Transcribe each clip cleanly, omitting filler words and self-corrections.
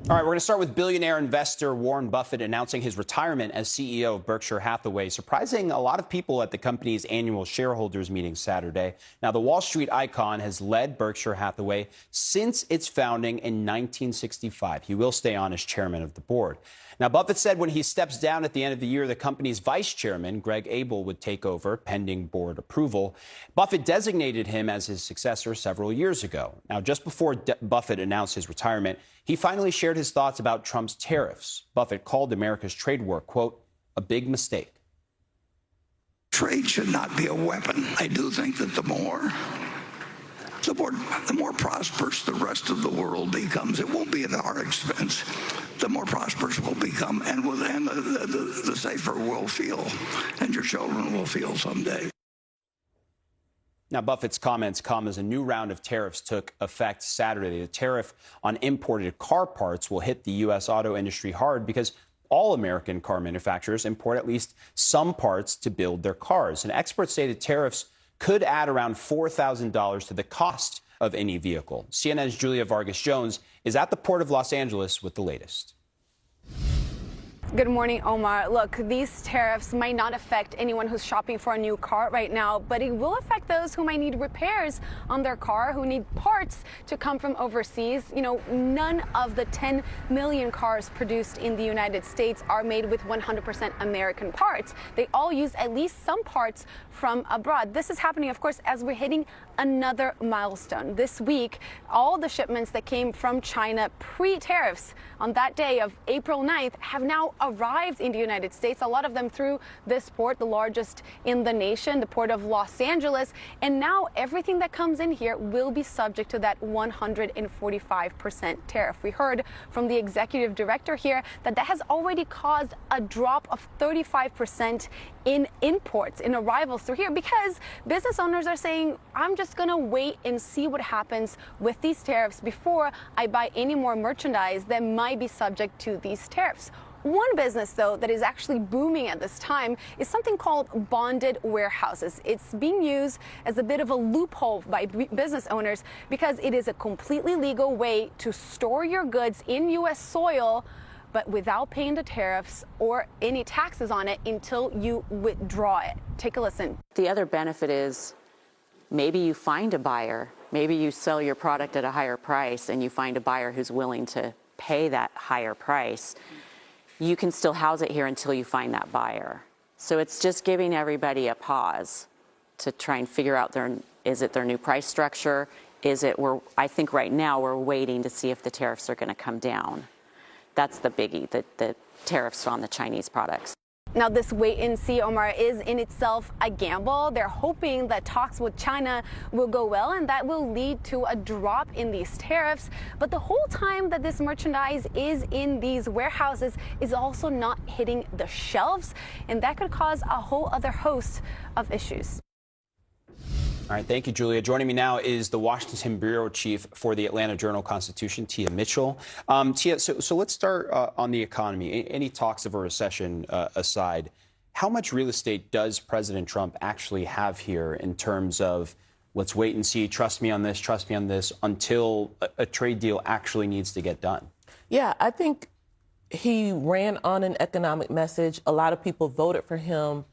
All right, we're going to start with billionaire investor Warren Buffett announcing his retirement as CEO of Berkshire Hathaway, surprising a lot of people at the company's annual shareholders meeting Saturday. Now, the Wall Street icon has led Berkshire Hathaway since its founding in 1965. He will stay on as chairman of the board. Now, Buffett said when he steps down at the end of the year, the company's vice chairman, Greg Abel, would take over pending board approval. Buffett designated him as his successor several years ago. Now, just before Buffett announced his retirement, he finally shared his thoughts about Trump's tariffs. Buffett called America's trade war, quote, a big mistake. Trade should not be a weapon. I do think that the more prosperous the rest of the world becomes, it won't be at our expense. The more prosperous we'll become, and the safer we'll feel, and your children will feel someday. Now, Buffett's comments come as a new round of tariffs took effect Saturday. The tariff on imported car parts will hit the U.S. auto industry hard because all American car manufacturers import at least some parts to build their cars. And experts say the tariffs could add around $4,000 to the cost of any vehicle. CNN's Julia Vargas Jones is at the Port of Los Angeles with the latest. Good morning, Omar. Look, these tariffs might not affect anyone who's shopping for a new car right now, but it will affect those who might need repairs on their car, who need parts to come from overseas. You know, none of the 10 million cars produced in the United States are made with 100% American parts. They all use at least some parts from abroad. This is happening, of course, as we're hitting another milestone. This week, all the shipments that came from China pre-tariffs on that day of April 9th have now arrived in the United States, a lot of them through this port, the largest in the nation, the port of Los Angeles. And now everything that comes in here will be subject to that 145% tariff. We heard from the executive director here that has already caused a drop of 35% in imports, in arrivals through here, because business owners are saying, I'm just going to wait and see what happens with these tariffs before I buy any more merchandise that might be subject to these tariffs. One business, though, that is actually booming at this time is something called bonded warehouses. It's being used as a bit of a loophole by business owners because it is a completely legal way to store your goods in U.S. soil, but without paying the tariffs or any taxes on it until you withdraw it. Take a listen. The other benefit is maybe you find a buyer. Maybe you sell your product at a higher price and you find a buyer who's willing to pay that higher price. You can still house it here until you find that buyer. So it's just giving everybody a pause to try and figure out is it their new price structure? I think right now we're waiting to see if the tariffs are going to come down. That's the biggie, the tariffs on the Chinese products. Now, this wait and see, Omar, is in itself a gamble. They're hoping that talks with China will go well and that will lead to a drop in these tariffs. But the whole time that this merchandise is in these warehouses is also not hitting the shelves, and that could cause a whole other host of issues. All right, thank you, Julia. Joining me now is the Washington bureau chief for the Atlanta Journal-Constitution, Tia Mitchell. Tia, so let's start on the economy. Any talks of a recession aside, how much real estate does President Trump actually have here in terms of let's wait and see, trust me on this, until a trade deal actually needs to get done? Yeah, I think he ran on an economic message. A lot of people voted for him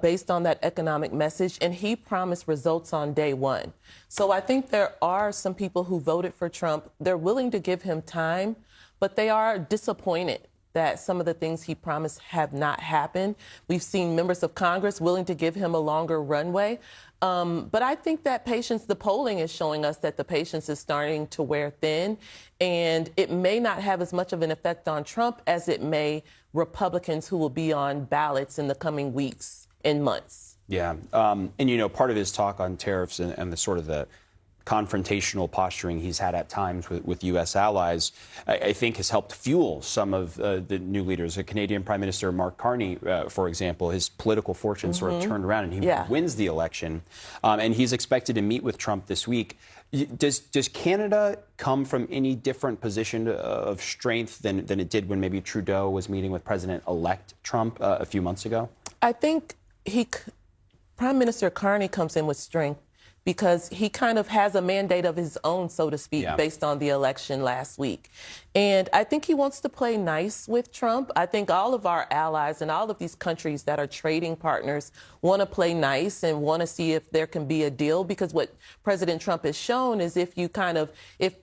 based on that economic message, and he promised results on day one. So I think there are some people who voted for Trump. They're willing to give him time, but they are disappointed that some of the things he promised have not happened. We've seen members of Congress willing to give him a longer runway. But I think that the polling is showing us that the patience is starting to wear thin, and it may not have as much of an effect on Trump as it may Republicans who will be on ballots in the coming weeks and months. Yeah. And, part of his talk on tariffs and the sort of the confrontational posturing he's had at times with U.S. allies, I think has helped fuel some of the new leaders. The Canadian Prime Minister Mark Carney, for example, his political fortune sort of turned around and he wins the election. And he's expected to meet with Trump this week. Does Canada come from any different position of strength than it did when maybe Trudeau was meeting with President-elect Trump a few months ago? I think Prime Minister Carney comes in with strength because he kind of has a mandate of his own, so to speak, based on the election last week. And I think he wants to play nice with Trump. I think all of our allies and all of these countries that are trading partners want to play nice and want to see if there can be a deal, because what President Trump has shown is if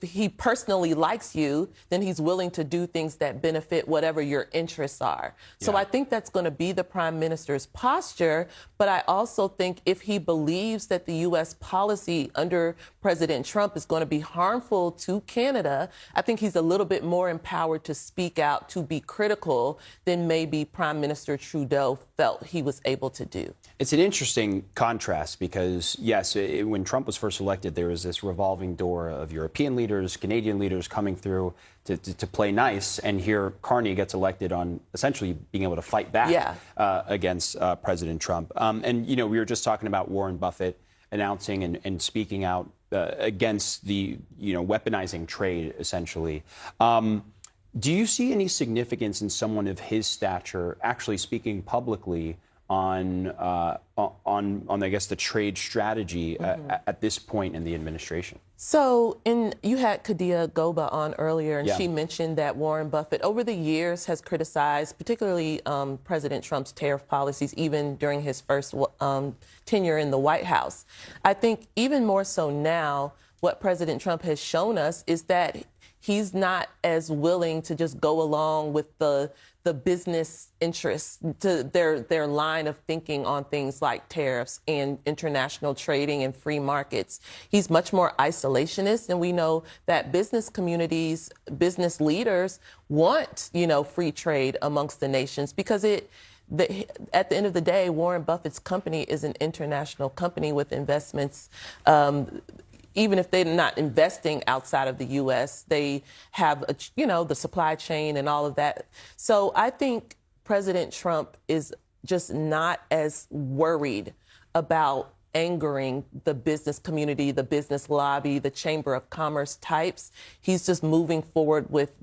he personally likes you, then he's willing to do things that benefit whatever your interests are. So I think that's going to be the prime minister's posture. But I also think if he believes that the U.S. policy under President Trump is going to be harmful to Canada, I think he's a little bit more empowered to speak out, to be critical than maybe Prime Minister Trudeau felt he was able to do. It's an interesting contrast because, yes, when Trump was first elected, there was this revolving door of European leaders, Canadian leaders coming through to play nice. And here Carney gets elected on essentially being able to fight back against President Trump. And, you know, we were just talking about Warren Buffett announcing and speaking out against the, weaponizing trade, essentially. Do you see any significance in someone of his stature actually speaking publicly on I guess, the trade strategy at this point in the administration? So you had Kadia Goba on earlier, and she mentioned that Warren Buffett over the years has criticized particularly President Trump's tariff policies, even during his first tenure in the White House. I think even more so now, what President Trump has shown us is that he's not as willing to just go along with the business interests, to their line of thinking on things like tariffs and international trading and free markets. He's much more isolationist, and we know that business communities, business leaders want, free trade amongst the nations, because at the end of the day, Warren Buffett's company is an international company with investments. Even if they're not investing outside of the U.S., they have, the supply chain and all of that. So I think President Trump is just not as worried about angering the business community, the business lobby, the Chamber of Commerce types. He's just moving forward with,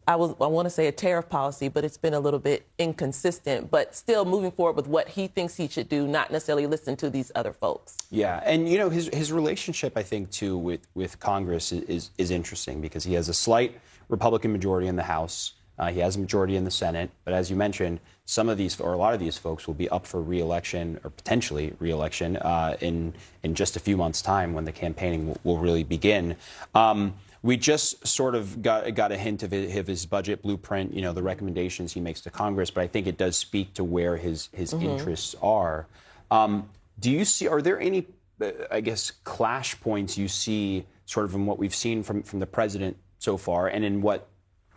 I want to say a tariff policy, but it's been a little bit inconsistent, but still moving forward with what he thinks he should do, not necessarily listen to these other folks. Yeah, and his relationship, I think, too, with Congress is interesting, because he has a slight Republican majority in the House. He has a majority in the Senate, but as you mentioned, some of these, or a lot of these folks, will be up for re-election, or potentially re-election, in just a few months' time, when the campaigning will really begin. We just sort of got a hint of his budget blueprint, the recommendations he makes to Congress, but I think it does speak to where his interests are. Are there any, clash points you see sort of in what we've seen from the president so far, and in what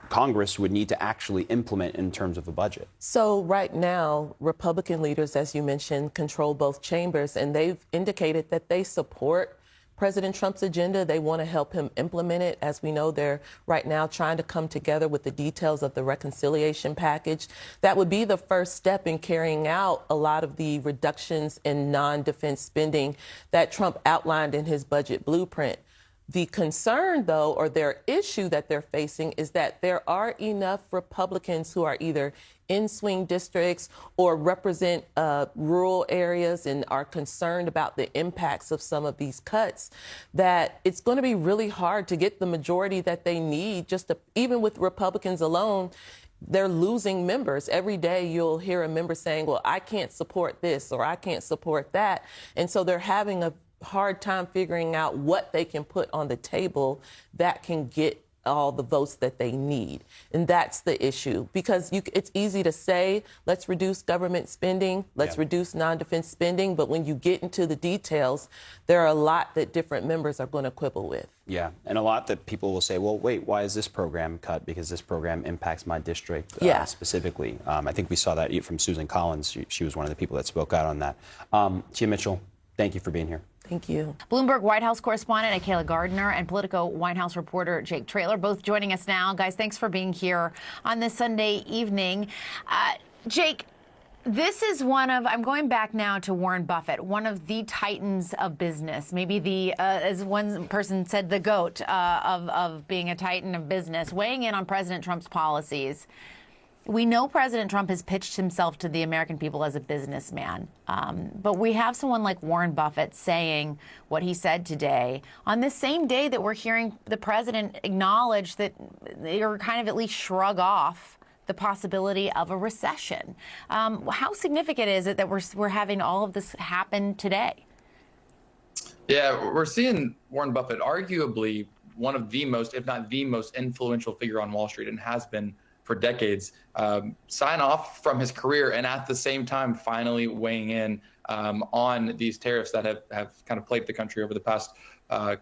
Congress would need to actually implement in terms of a budget? So right now, Republican leaders, as you mentioned, control both chambers, and they've indicated that they support President Trump's agenda. They want to help him implement it. As we know, they're right now trying to come together with the details of the reconciliation package. That would be the first step in carrying out a lot of the reductions in non-defense spending that Trump outlined in his budget blueprint. The concern, though, or their issue that they're facing, is that there are enough Republicans who are either in swing districts or represent rural areas and are concerned about the impacts of some of these cuts, that it's going to be really hard to get the majority that they need. Even with Republicans alone, they're losing members. Every day you'll hear a member saying, well, I can't support this or I can't support that. And so they're having a hard time figuring out what they can put on the table that can get all the votes that they need. And that's the issue, because it's easy to say, let's reduce government spending, let's reduce non-defense spending. But when you get into the details, there are a lot that different members are going to quibble with. Yeah, and a lot that people will say, well, wait, why is this program cut? Because this program impacts my district specifically. I think we saw that from Susan Collins. She was one of the people that spoke out on that. Tia Mitchell, thank you for being here. Thank you. Bloomberg White House correspondent Akela Gardner and Politico White House reporter Jake Traylor, both joining us now. Guys, thanks for being here on this Sunday evening. Jake, this is I'm going back now to Warren Buffett, one of the titans of business, maybe as one person said, the GOAT of being a titan of business, weighing in on President Trump's policies. We know President Trump has pitched himself to the American people as a businessman, but we have someone like Warren Buffett saying what he said today on the same day that we're hearing the president acknowledge that or kind of at least shrug off the possibility of a recession. How significant is it that we're having all of this happen today? Yeah, we're seeing Warren Buffett, arguably one of the most, if not the most influential figure on Wall Street, and has been for decades, sign off from his career and at the same time finally weighing in on these tariffs that have kind of plagued the country over the past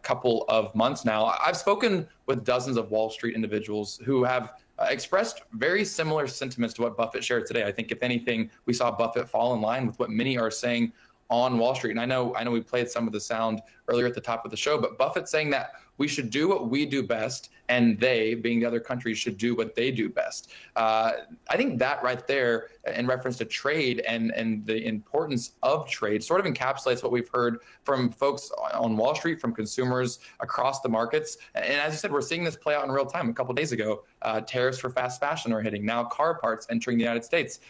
couple of months now. I've spoken with dozens of Wall Street individuals who have expressed very similar sentiments to what Buffett shared today. I think if anything, we saw Buffett fall in line with what many are saying on Wall Street. And I know we played some of the sound earlier at the top of the show, but Buffett saying that we should do what we do best, and they, being the other countries, should do what they do best. I think that right there, in reference to trade and the importance of trade, sort of encapsulates what we've heard from folks on Wall Street, from consumers across the markets. And as you said, we're seeing this play out in real time. A couple of days ago, tariffs for fast fashion are hitting. Now car parts entering the United States.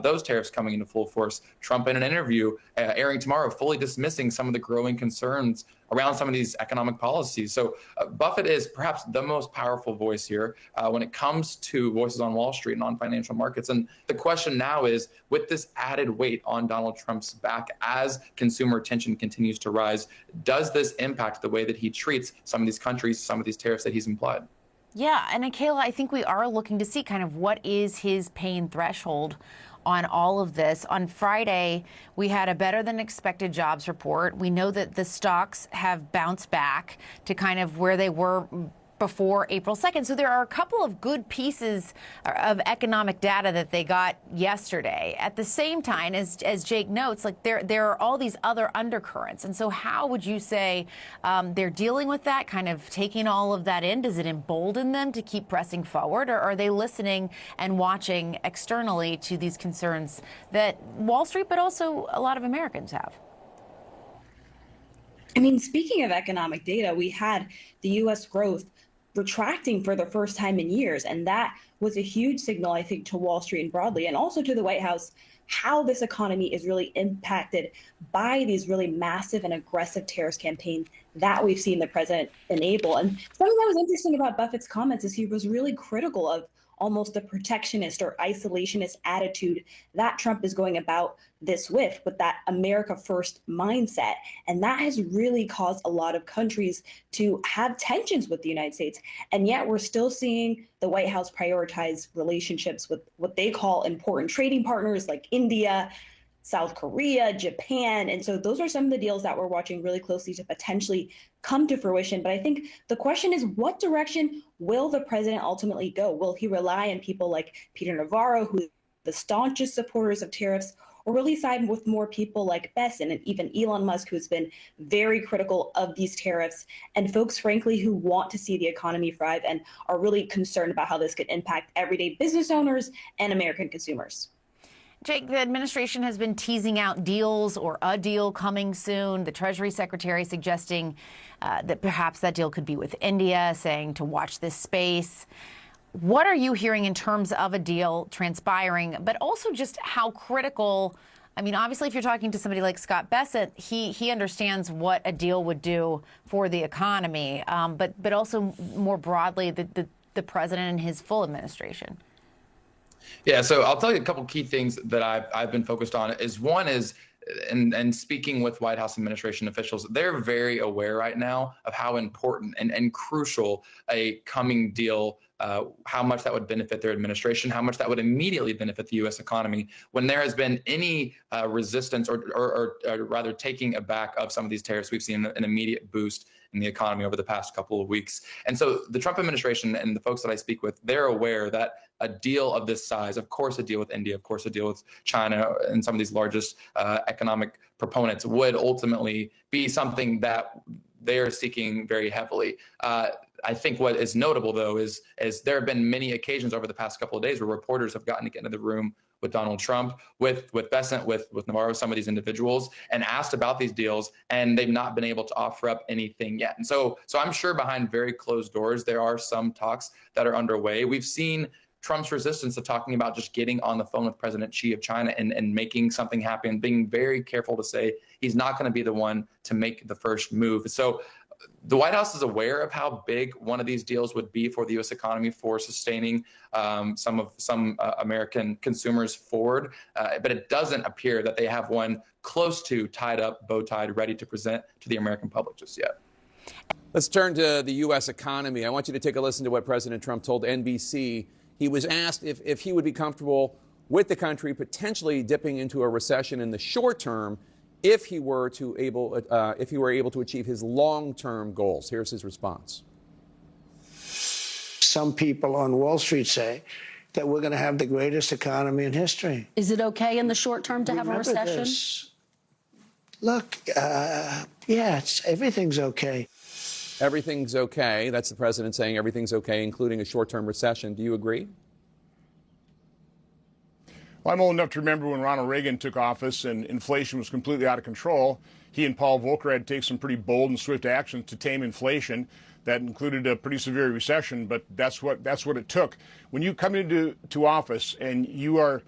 Those tariffs coming into full force. Trump in an interview airing tomorrow, fully dismissing some of the growing concerns around some of these economic policies. So Buffett is perhaps the most powerful voice here when it comes to voices on Wall Street and on financial markets. And the question now is, with this added weight on Donald Trump's back as consumer tension continues to rise, does this impact the way that he treats some of these countries, some of these tariffs that he's implied? Yeah, and Kayla, I think we are looking to see kind of what is his pain threshold on all of this. On Friday, we had a better than expected jobs report. We know that the stocks have bounced back to kind of where they were before April 2nd. So there are a couple of good pieces of economic data that they got yesterday. At the same time, as Jake notes, like there are all these other undercurrents. And so how would you say they're dealing with that, kind of taking all of that in? Does it embolden them to keep pressing forward, or are they listening and watching externally to these concerns that Wall Street, but also a lot of Americans have? I mean, speaking of economic data, we had the U.S. growth retracting for the first time in years. And that was a huge signal, I think, to Wall Street and broadly, and also to the White House, how this economy is really impacted by these really massive and aggressive tariffs campaign that we've seen the president enable. And something that was interesting about Buffett's comments is he was really critical of almost the protectionist or isolationist attitude that Trump is going about this with that America first mindset. And that has really caused a lot of countries to have tensions with the United States. And yet we're still seeing the White House prioritize relationships with what they call important trading partners like India, South Korea, Japan. And so those are some of the deals that we're watching really closely to potentially come to fruition. But I think the question is, what direction will the president ultimately go? Will he rely on people like Peter Navarro, who are the staunchest supporters of tariffs, or will he side with more people like Besson and even Elon Musk, who's been very critical of these tariffs, and folks, frankly, who want to see the economy thrive and are really concerned about how this could impact everyday business owners and American consumers? Jake, the administration has been teasing out deals or a deal coming soon. The Treasury Secretary suggesting that perhaps that deal could be with India, saying to watch this space. What are you hearing in terms of a deal transpiring, but also just how critical? I mean, obviously, if you're talking to somebody like Scott Bessent, he understands what a deal would do for the economy, but also more broadly, the president and his full administration. Yeah, so I'll tell you a couple key things that I've been focused on. One is, and speaking with White House administration officials, they're very aware right now of how important and crucial a coming deal, how much that would benefit their administration, how much that would immediately benefit the U.S. economy when there has been any resistance or rather taking aback of some of these tariffs. We've seen an immediate boost in the economy over the past couple of weeks. And so the Trump administration and the folks that I speak with, they're aware that a deal of this size, of course a deal with India, of course a deal with China and some of these largest economic proponents, would ultimately be something that they're seeking very heavily. I think what is notable, though, is there have been many occasions over the past couple of days where reporters have gotten to get into the room with Donald Trump, with Bessent, with Navarro, some of these individuals, and asked about these deals, and they've not been able to offer up anything yet. And so I'm sure behind very closed doors, there are some talks that are underway. We've seen Trump's resistance to talking about just getting on the phone with President Xi of China and making something happen, being very careful to say he's not going to be the one to make the first move. So the White House is aware of how big one of these deals would be for the U.S. economy, for sustaining some American consumers forward, but it doesn't appear that they have one close to tied up, bow-tied, ready to present to the American public just yet. Let's turn to the U.S. economy. I want you to take a listen to what President Trump told NBC. He was asked if he would be comfortable with the country potentially dipping into a recession in the short term if he were able to achieve his long-term goals. Here's his response. Some people on Wall Street say that we're going to have the greatest economy in history. Is it okay in the short term to have a recession? This. Look, everything's okay. Everything's okay. That's the president saying everything's okay, including a short-term recession. Do you agree? Well, I'm old enough to remember when Ronald Reagan took office and inflation was completely out of control. He and Paul Volcker had to take some pretty bold and swift actions to tame inflation. That included a pretty severe recession, but that's what it took. When you come into office and you are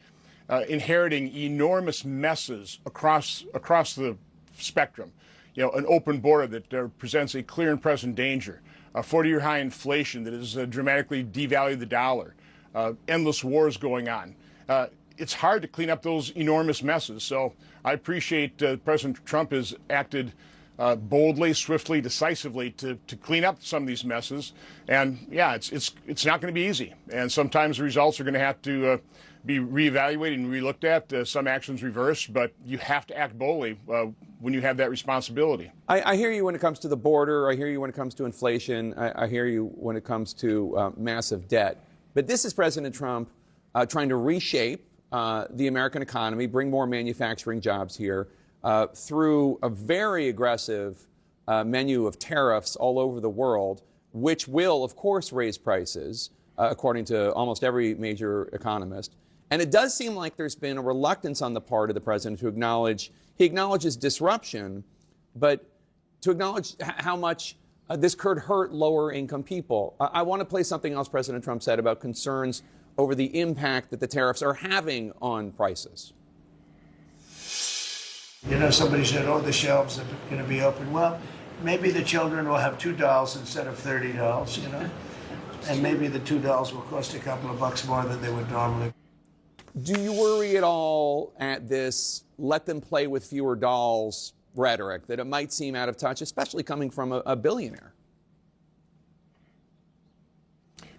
inheriting enormous messes across the spectrum, an open border that presents a clear and present danger, a 40-year high inflation that has dramatically devalued the dollar, endless wars going on. It's hard to clean up those enormous messes. So I appreciate President Trump has acted boldly, swiftly, decisively to clean up some of these messes. And yeah, it's not going to be easy. And sometimes the results are going to have to be reevaluated and relooked at, some actions reversed, but you have to act boldly when you have that responsibility. I hear you when it comes to the border. I hear you when it comes to inflation. I hear you when it comes to massive debt. But this is President Trump trying to reshape the American economy, bring more manufacturing jobs here through a very aggressive menu of tariffs all over the world, which will, of course, raise prices, according to almost every major economist. And it does seem like there's been a reluctance on the part of the president to acknowledge, he acknowledges disruption, but to acknowledge how much this could hurt lower income people. I want to play something else President Trump said about concerns over the impact that the tariffs are having on prices. Somebody said, the shelves are going to be open. Well, maybe the children will have $2 instead of $30, and maybe the $2 will cost a couple of bucks more than they would normally. Do you worry at all at this let them play with fewer dolls rhetoric, that it might seem out of touch, especially coming from a billionaire?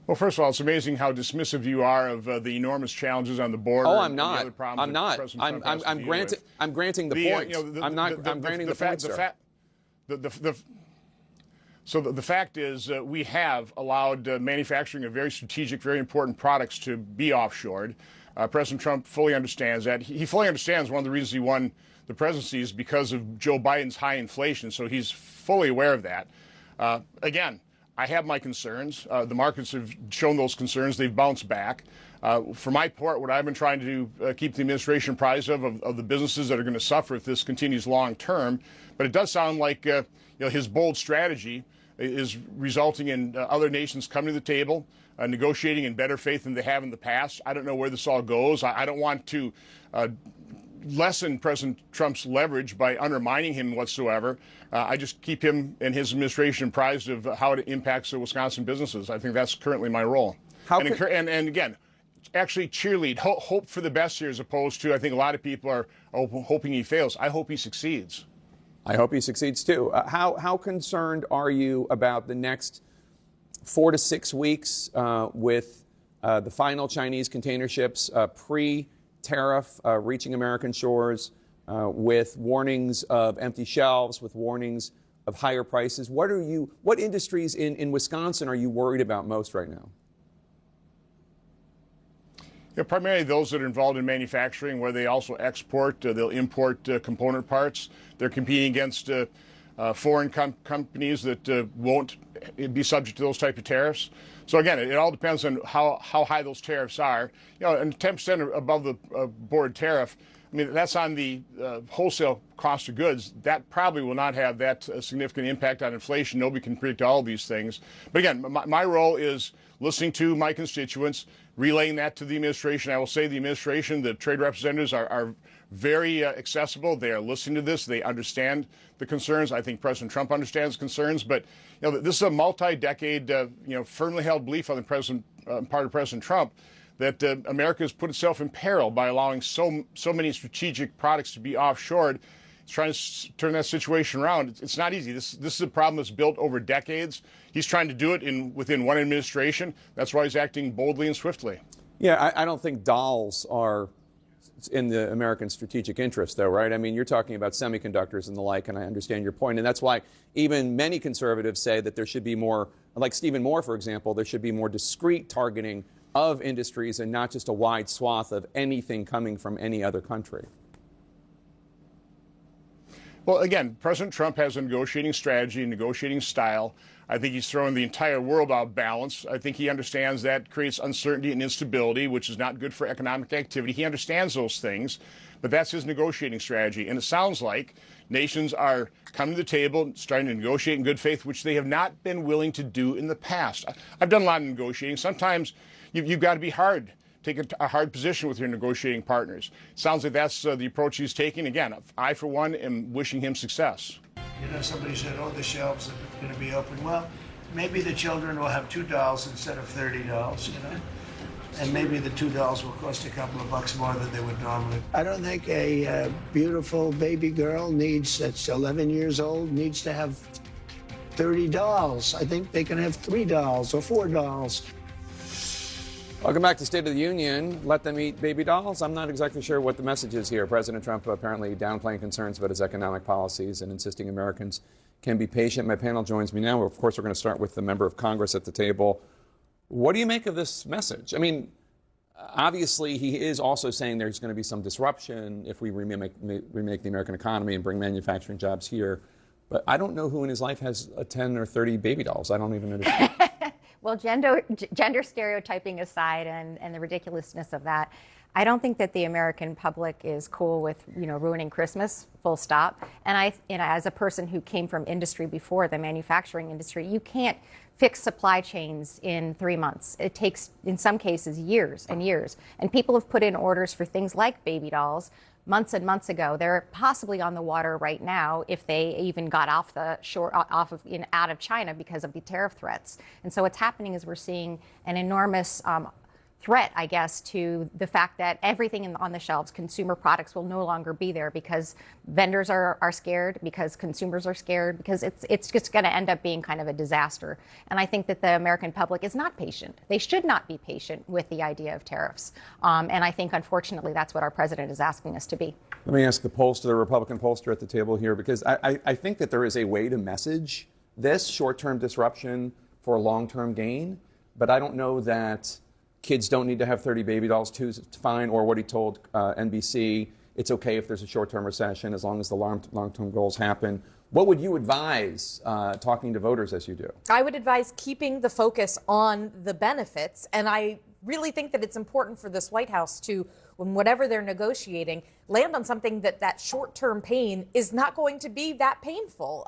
Well, first of all, it's amazing how dismissive you are of the enormous challenges on the border. Oh, I'm not. I'm not. I'm granting the point. I'm granting the point, sir. So the fact is we have allowed manufacturing of very strategic, very important products to be offshored. President Trump fully understands that. He fully understands one of the reasons he won the presidency is because of Joe Biden's high inflation, so he's fully aware of that. Again, I have my concerns. The markets have shown those concerns. They've bounced back. For my part, what I've been trying to do, keep the administration apprised of the businesses that are going to suffer if this continues long term. But it does sound like his bold strategy is resulting in other nations coming to the table, negotiating in better faith than they have in the past. I don't know where this all goes. I don't want to lessen President Trump's leverage by undermining him whatsoever. I just keep him and his administration apprised of how it impacts the Wisconsin businesses. I think that's currently my role. And again, actually cheerlead, hope for the best here, as opposed to, I think a lot of people are hoping he fails. I hope he succeeds. I hope he succeeds too. How concerned are you about the next 4 to 6 weeks with the final Chinese container ships pre-tariff reaching American shores, with warnings of empty shelves, with warnings of higher prices? What industries in Wisconsin are you worried about most right now? Primarily those that are involved in manufacturing, where they also export, they'll import component parts. They're competing against foreign companies that won't be subject to those type of tariffs. So again, it all depends on how high those tariffs are. And 10% above the board tariff I mean, that's on the wholesale cost of goods. That probably will not have that significant impact on inflation. Nobody can predict all of these things. But again, my role is listening to my constituents, relaying that to the administration. I will say the administration, the trade representatives are very accessible. They are listening to this. They understand the concerns. I think President Trump understands concerns. But this is a multi-decade, firmly held belief on the part of President Trump that America has put itself in peril by allowing so many strategic products to be offshored. It's trying to turn that situation around. It's not easy. This is a problem that's built over decades. He's trying to do it within one administration. That's why he's acting boldly and swiftly. Yeah, I don't think dolls are in the American strategic interest, though, right? I mean, you're talking about semiconductors and the like, and I understand your point. And that's why even many conservatives say that there should be more, like Stephen Moore, for example, there should be more discrete targeting of industries and not just a wide swath of anything coming from any other country. Well, again, President Trump has a negotiating strategy, a negotiating style. I think he's throwing the entire world off balance. I think he understands that creates uncertainty and instability, which is not good for economic activity. He understands those things, but that's his negotiating strategy. And it sounds like nations are coming to the table, starting to negotiate in good faith, which they have not been willing to do in the past. I've done a lot of negotiating. Sometimes you've got to be hard, take a hard position with your negotiating partners. It sounds like that's the approach he's taking. Again, I, for one, am wishing him success. Somebody said, oh, the shelves are going to be open. Well, maybe the children will have $2 instead of $30, and maybe the $2 will cost a couple of bucks more than they would normally. I don't think a beautiful baby girl that's 11 years old needs to have 30 dolls. I think they can have 3 dolls or 4 dolls. Welcome back to State of the Union. Let them eat baby dolls. I'm not exactly sure what the message is here. President Trump apparently downplaying concerns about his economic policies and insisting Americans can be patient. My panel joins me now. Of course, we're going to start with the member of Congress at the table. What do you make of this message? I mean, obviously, he is also saying there's going to be some disruption if we remake the American economy and bring manufacturing jobs here. But I don't know who in his life has 10 or 30 baby dolls. I don't even understand. Well, gender stereotyping aside and the ridiculousness of that, I don't think that the American public is cool with, ruining Christmas, full stop. And as a person who came from industry before, the manufacturing industry, you can't fix supply chains in 3 months. It takes, in some cases, years and years. And people have put in orders for things like baby dolls months and months ago. They're possibly on the water right now if they even got off the shore, out of China because of the tariff threats. And so what's happening is we're seeing an enormous threat, I guess, to the fact that everything on the shelves, consumer products, will no longer be there because vendors are scared, because consumers are scared, because it's just going to end up being kind of a disaster. And I think that the American public is not patient. They should not be patient with the idea of tariffs. And I think, unfortunately, that's what our president is asking us to be. Let me ask the Republican pollster at the table here, because I think that there is a way to message this short-term disruption for long-term gain, but I don't know that kids don't need to have 30 baby dolls too, it's fine, or what he told NBC, it's okay if there's a short-term recession as long as the long-term goals happen. What would you advise talking to voters as you do? I would advise keeping the focus on the benefits, and I really think that it's important for this White House to, when whatever they're negotiating, land on something that short-term pain is not going to be that painful.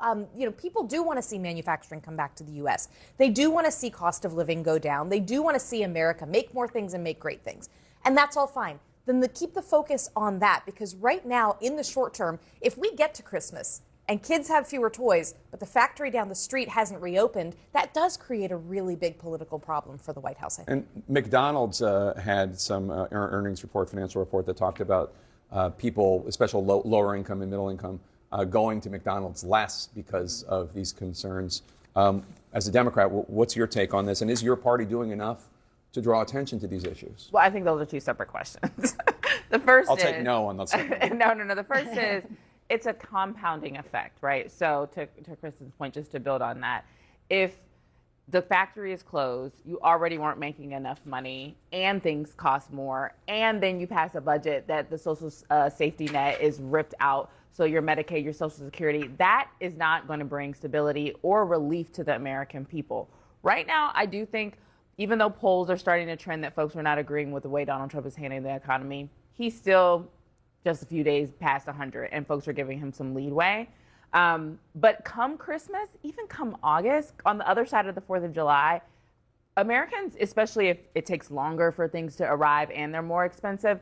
People do want to see manufacturing come back to the U.S. They do want to see cost of living go down. They do want to see America make more things and make great things. And that's all fine. Then keep the focus on that, because right now, in the short term, if we get to Christmas and kids have fewer toys, but the factory down the street hasn't reopened, that does create a really big political problem for the White House, I think. And McDonald's had some earnings report, financial report, that talked about people, especially lower income and middle income, going to McDonald's less because of these concerns. As a Democrat, what's your take on this? And is your party doing enough to draw attention to these issues? Well, I think those are two separate questions. The first I'll take no on the second. No. The first is, it's a compounding effect, right? So to Kristen's point, just to build on that, if the factory is closed, you already weren't making enough money, and things cost more, and then you pass a budget that the social safety net is ripped out, so your Medicaid, your Social Security, that is not going to bring stability or relief to the American people. Right now, I do think, even though polls are starting to trend that folks are not agreeing with the way Donald Trump is handling the economy, he's still just a few days past 100, and folks are giving him some leeway. But come Christmas, even come August, on the other side of the 4th of July, Americans, especially if it takes longer for things to arrive and they're more expensive,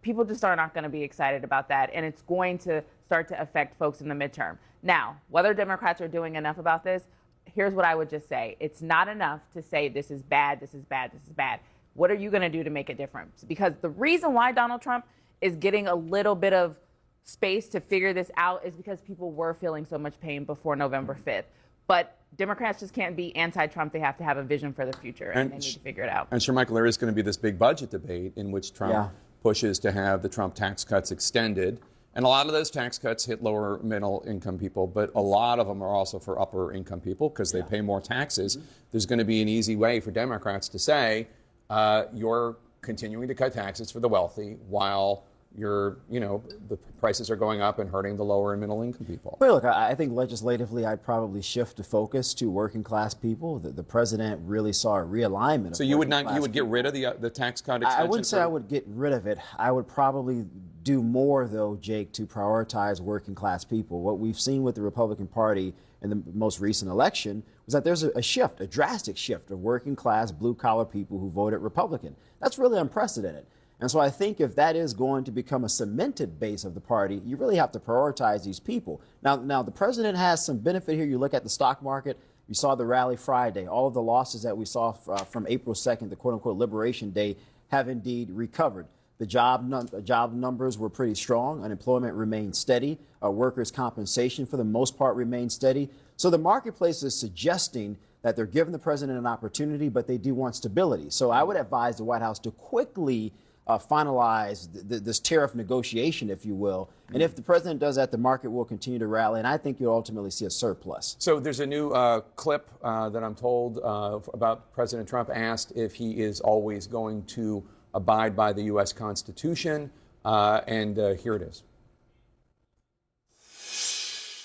people just are not going to be excited about that. And it's going to start to affect folks in the midterm. Now, whether Democrats are doing enough about this, here's what I would just say. It's not enough to say this is bad, this is bad, this is bad. What are you going to do to make a difference? Because the reason why Donald Trump is getting a little bit of space to figure this out is because people were feeling so much pain before November 5th. But Democrats just can't be anti-Trump. They have to have a vision for the future, and they need to figure it out. And sure, Michael, there is going to be this big budget debate in which Trump pushes to have the Trump tax cuts extended. And a lot of those tax cuts hit lower middle income people, but a lot of them are also for upper income people because they pay more taxes. There's going to be an easy way for Democrats to say, you're continuing to cut taxes for the wealthy while the prices are going up and hurting the lower and middle income people. Well, look, I think legislatively I'd probably shift the focus to working class people. The president really saw a realignment. So you would get rid of the tax cut extension? I wouldn't say I would get rid of it. I would probably do more, though, Jake, to prioritize working class people. What we've seen with the Republican Party in the most recent election was that there's a drastic shift of working class, blue collar people who voted Republican. That's really unprecedented. And so I think if that is going to become a cemented base of the party, you really have to prioritize these people. Now the president has some benefit here. You look at the stock market. You saw the rally Friday. All of the losses that we saw from April 2nd, the quote-unquote Liberation Day, have indeed recovered. The job numbers were pretty strong. Unemployment remained steady. Workers' compensation, for the most part, remained steady. So the marketplace is suggesting that they're giving the president an opportunity, but they do want stability. So I would advise the White House to quickly finalize this tariff negotiation, if you will. And if the president does that, the market will continue to rally, and I think you'll ultimately see a surplus. So there's a new clip that I'm told about President Trump asked if he is always going to abide by the U.S. Constitution, and here it is.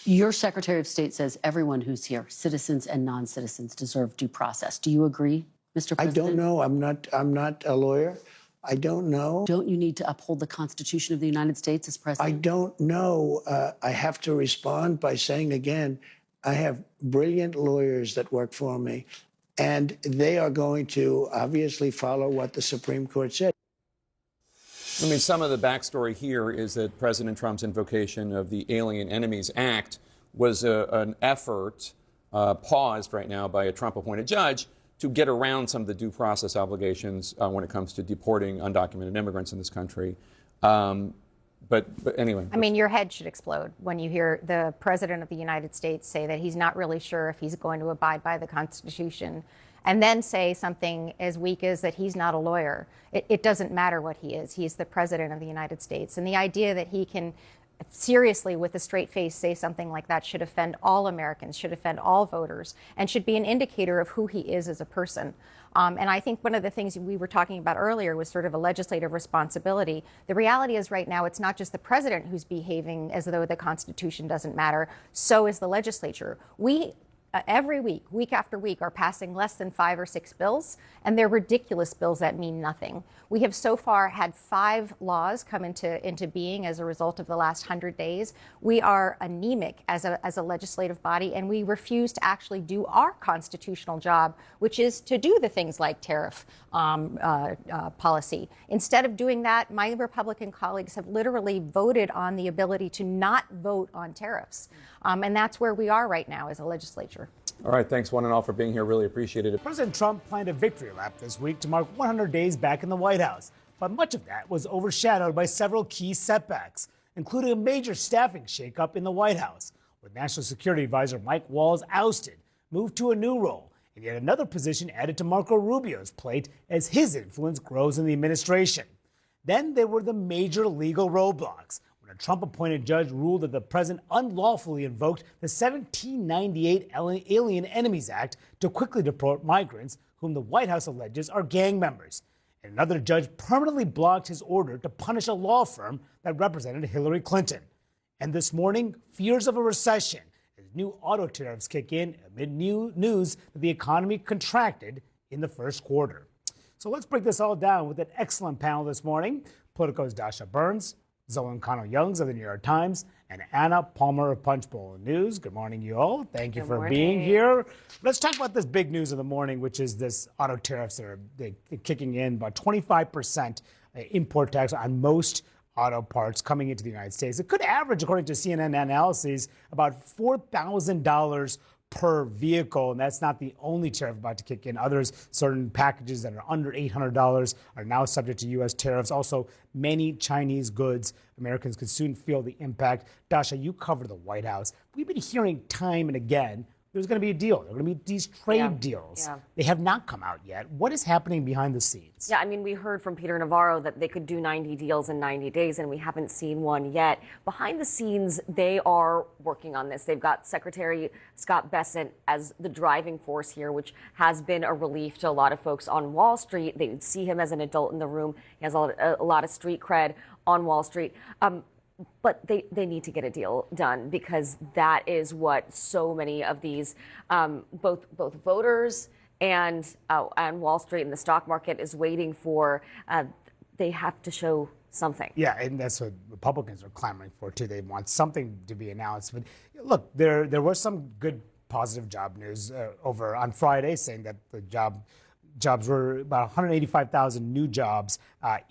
Your Secretary of State says everyone who's here, citizens and non-citizens, deserve due process. Do you agree, Mr. President? I don't know. I'm not a lawyer. I don't know. Don't you need to uphold the Constitution of the United States as president? I don't know. I have to respond by saying again, I have brilliant lawyers that work for me, and they are going to obviously follow what the Supreme Court said. I mean, some of the backstory here is that President Trump's invocation of the Alien Enemies Act was an effort paused right now by a Trump-appointed judge to get around some of the due process obligations when it comes to deporting undocumented immigrants in this country. But anyway. I mean, your head should explode when you hear the President of the United States say that he's not really sure if he's going to abide by the Constitution, and then say something as weak as that he's not a lawyer. It doesn't matter what he is. He's the President of the United States. And the idea that he can seriously, with a straight face, say something like that should offend all Americans, should offend all voters, and should be an indicator of who he is as a person. And I think one of the things we were talking about earlier was sort of a legislative responsibility. The reality is right now it's not just the president who's behaving as though the Constitution doesn't matter. So is the legislature. We every week after week, are passing less than 5 or 6 bills, and they're ridiculous bills that mean nothing. We have so far had 5 laws come into being as a result of the last 100 days. We are anemic as a legislative body, and we refuse to actually do our constitutional job, which is to do the things like tariff policy. Instead of doing that, my Republican colleagues have literally voted on the ability to not vote on tariffs. And that's where we are right now as a legislature. All right, thanks one and all for being here. Really appreciated it. President Trump planned a victory lap this week to mark 100 days back in the White House. But much of that was overshadowed by several key setbacks, including a major staffing shakeup in the White House, with National Security Advisor Mike Waltz ousted, moved to a new role, and yet another position added to Marco Rubio's plate as his influence grows in the administration. Then there were the major legal roadblocks. A Trump-appointed judge ruled that the president unlawfully invoked the 1798 Alien Enemies Act to quickly deport migrants whom the White House alleges are gang members. And another judge permanently blocked his order to punish a law firm that represented Hillary Clinton. And this morning, fears of a recession as new auto tariffs kick in amid new news that the economy contracted in the first quarter. So let's break this all down with an excellent panel this morning. Politico's Dasha Burns, Zolan Cano-Youngs of the New York Times, and Anna Palmer of Punchbowl News. Good morning, you all. Thank you for being here. Let's talk about this big news of the morning, which is this auto tariffs that are kicking in about 25% import tax on most auto parts coming into the United States. It could average, according to CNN analyses, about $4,000 per vehicle, and that's not the only tariff about to kick in. Others, certain packages that are under $800 are now subject to U.S. tariffs. Also, many Chinese goods, Americans could soon feel the impact. Dasha, you cover the White House. We've been hearing time and again there's going to be a deal. There are going to be these trade deals. Yeah. They have not come out yet. What is happening behind the scenes? Yeah, I mean, we heard from Peter Navarro that they could do 90 deals in 90 days, and we haven't seen one yet. Behind the scenes, they are working on this. They've got Secretary Scott Bessent as the driving force here, which has been a relief to a lot of folks on Wall Street. They see him as an adult in the room. He has a lot of street cred on Wall Street. But they need to get a deal done, because that is what so many of these, both voters and Wall Street and the stock market is waiting for. They have to show something. Yeah, and that's what Republicans are clamoring for, too. They want something to be announced. But look, there was some good positive job news over on Friday, saying that the jobs were about 185,000 new jobs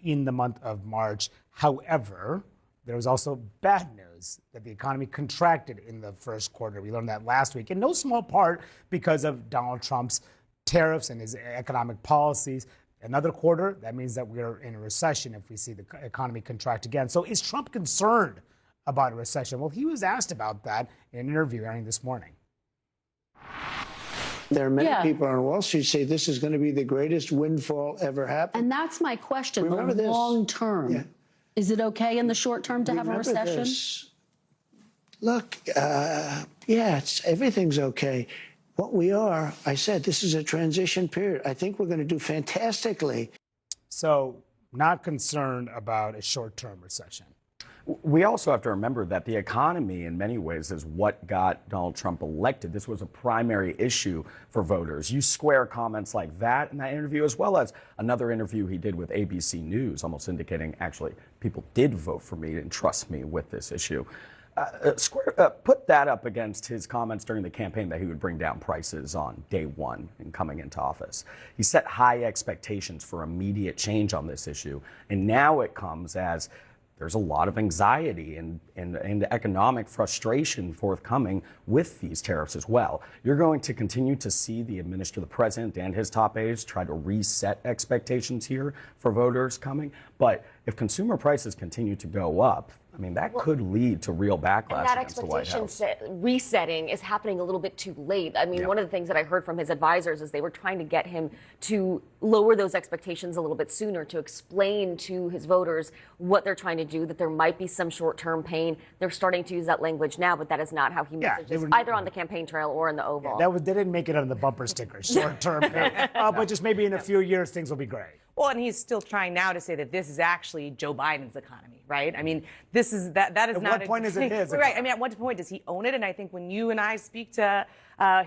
in the month of March. However, there was also bad news that the economy contracted in the first quarter. We learned that last week, in no small part because of Donald Trump's tariffs and his economic policies. Another quarter, that means that we're in a recession if we see the economy contract again. So is Trump concerned about a recession? Well, he was asked about that in an interview airing this morning. There are many people on Wall Street say this is going to be the greatest windfall ever happened. And that's my question. Remember the this. long term. Yeah. Is it okay in the short term to have a Remember recession? this. Look, everything's okay. What we are, I said, this is a transition period. I think we're going to do fantastically. So, not concerned about a short-term recession. We also have to remember that the economy, in many ways, is what got Donald Trump elected. This was a primary issue for voters. You square comments like that in that interview, as well as another interview he did with ABC News, almost indicating, actually, people did vote for me and trust me with this issue. Put that up against his comments during the campaign that he would bring down prices on day one in coming into office. He set high expectations for immediate change on this issue, and now it comes as there's a lot of anxiety and economic frustration forthcoming with these tariffs as well. You're going to continue to see the president and his top aides try to reset expectations here for voters coming. But if consumer prices continue to go up, I mean, that could lead to real backlash And that against the White House. Resetting is happening a little bit too late. I mean, one of the things that I heard from his advisors is they were trying to get him to lower those expectations a little bit sooner, to explain to his voters what they're trying to do, that there might be some short-term pain. They're starting to use that language now, but that is not how he messages, either on the campaign trail or in the Oval. Yeah, they didn't make it on the bumper sticker, short-term pain. But just maybe in a few years, things will be great. Well, and he's still trying now to say that this is actually Joe Biden's economy, right? I mean, that is not. At what point is it his? Right. I mean, at what point does he own it? And I think when you and I speak to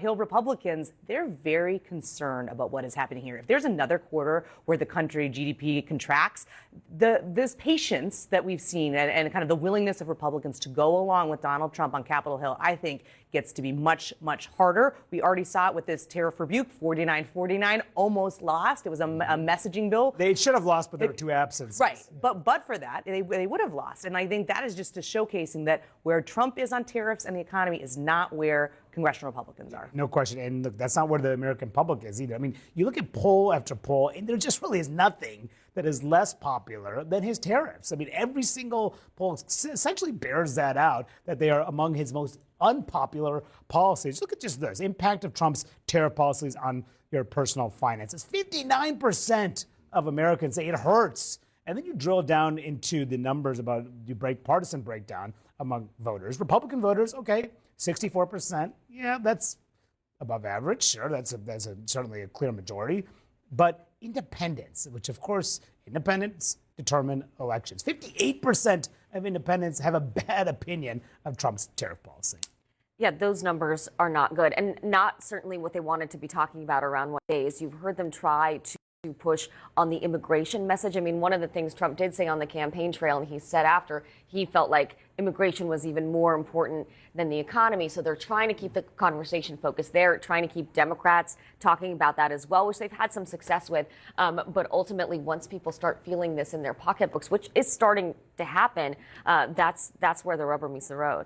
Hill Republicans, they're very concerned about what is happening here. If there's another quarter where the country GDP contracts, this patience that we've seen and kind of the willingness of Republicans to go along with Donald Trump on Capitol Hill, I think gets to be much, much harder. We already saw it with this tariff rebuke, 49-49, almost lost. It was a messaging bill. They should have lost, but there were two absences. Right. But for that, they would have lost. And I think that is just a showcasing that where Trump is on tariffs and the economy is not where congressional Republicans are. No question. And look, that's not where the American public is either. I mean, you look at poll after poll, and there just really is nothing that is less popular than his tariffs. I mean, every single poll essentially bears that out, that they are among his most unpopular policies. Look at just this impact of Trump's tariff policies on your personal finances. 59% of Americans say it hurts. And then you drill down into the numbers about partisan breakdown among voters. Republican voters, okay, 64%. Yeah, that's above average. Sure, that's certainly a clear majority. But independents, which of course independents determine elections. 58% of independents have a bad opinion of Trump's tariff policy. Yeah, those numbers are not good, and not certainly what they wanted to be talking about around 1 days. You've heard them try to to push on the immigration message. I mean, one of the things Trump did say on the campaign trail, and he said after, he felt like immigration was even more important than the economy. So they're trying to keep the conversation focused there, trying to keep Democrats talking about that as well, which they've had some success with. But ultimately, once people start feeling this in their pocketbooks, which is starting to happen, that's where the rubber meets the road.